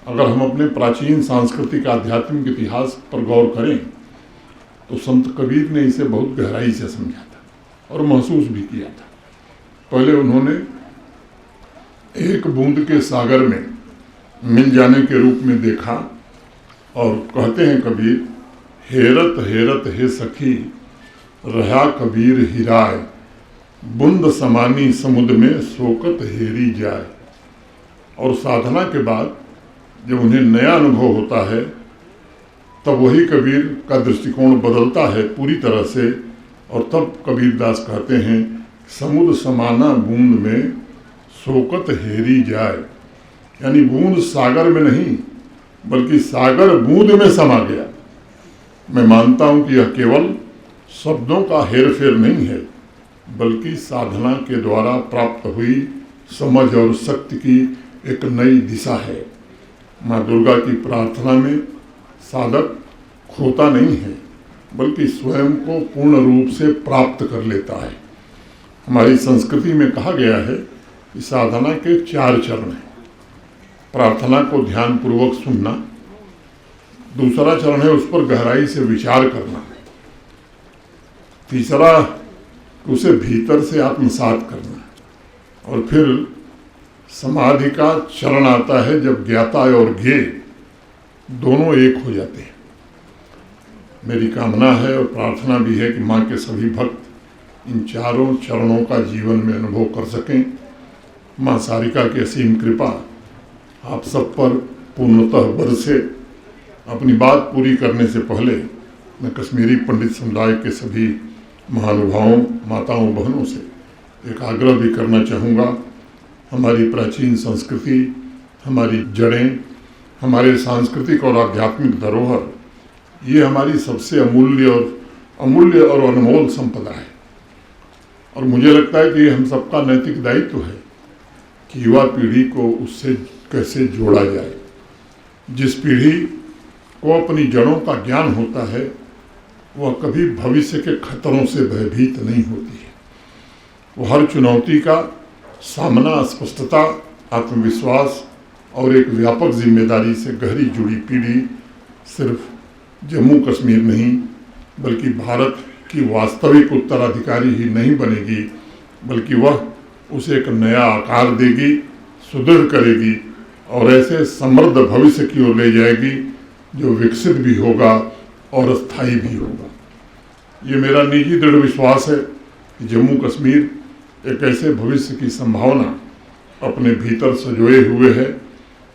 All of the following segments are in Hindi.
अगर हम अपने प्राचीन सांस्कृतिक आध्यात्मिक इतिहास पर गौर करें तो संत कबीर ने इसे बहुत गहराई से समझा था और महसूस भी किया था। पहले उन्होंने एक बूंद के सागर में मिल जाने के रूप में देखा और कहते हैं कबीर, हेरत हेरत हे सखी रहा कबीर हिराय, बूंद समानी समुद्र में शोकत हेरी जाए। और साधना के बाद जब उन्हें नया अनुभव होता है तब वही कबीर का दृष्टिकोण बदलता है पूरी तरह से, और तब कबीरदास कहते हैं, समुद्र समाना बूंद में शोकत हेरी जाए। यानी बूंद सागर में नहीं बल्कि सागर बूंद में समा गया। मैं मानता हूं कि यह केवल शब्दों का हेर फेर नहीं है बल्कि साधना के द्वारा प्राप्त हुई समझ और शक्ति की एक नई दिशा है। माँ दुर्गा की प्रार्थना में साधक खोता नहीं है बल्कि स्वयं को पूर्ण रूप से प्राप्त कर लेता है। हमारी संस्कृति में कहा गया है कि साधना के 4 चरण हैं। प्रार्थना को ध्यानपूर्वक सुनना, दूसरा चरण है उस पर गहराई से विचार करना, तीसरा उसे भीतर से आत्मसात करना, और फिर समाधि का चरण आता है जब ज्ञाता और ज्ञेय दोनों एक हो जाते हैं। मेरी कामना है और प्रार्थना भी है कि माँ के सभी भक्त इन 4 चरणों का जीवन में अनुभव कर सकें। माँ सारिका की असीम कृपा आप सब पर पूर्णतः बरसे। अपनी बात पूरी करने से पहले मैं कश्मीरी पंडित समुदाय के सभी महानुभावों, माताओं, बहनों से एक आग्रह भी करना चाहूँगा। हमारी प्राचीन संस्कृति, हमारी जड़ें, हमारे सांस्कृतिक और आध्यात्मिक धरोहर, ये हमारी सबसे अमूल्य और अनमोल संपदा है। और मुझे लगता है कि हम सबका नैतिक दायित्व है कि युवा पीढ़ी को उससे कैसे जोड़ा जाए। जिस पीढ़ी को अपनी जड़ों का ज्ञान होता है वह कभी भविष्य के खतरों से भयभीत नहीं होती है। वो हर चुनौती का सामना स्पष्टता, आत्मविश्वास और एक व्यापक जिम्मेदारी से गहरी जुड़ी पीढ़ी सिर्फ जम्मू कश्मीर नहीं बल्कि भारत की वास्तविक उत्तराधिकारी ही नहीं बनेगी बल्कि वह उसे एक नया आकार देगी, सुदृढ़ करेगी और ऐसे समृद्ध भविष्य की ओर ले जाएगी जो विकसित भी होगा और स्थायी भी होगा। ये मेरा निजी दृढ़ विश्वास है कि जम्मू कश्मीर एक ऐसे भविष्य की संभावना अपने भीतर संजोए हुए है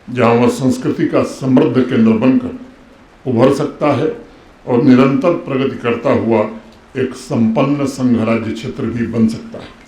जहाँ वह संस्कृति का समृद्ध केंद्र बनकर उभर सकता है और निरंतर प्रगति करता हुआ एक संपन्न संघ राज्य क्षेत्र भी बन सकता है।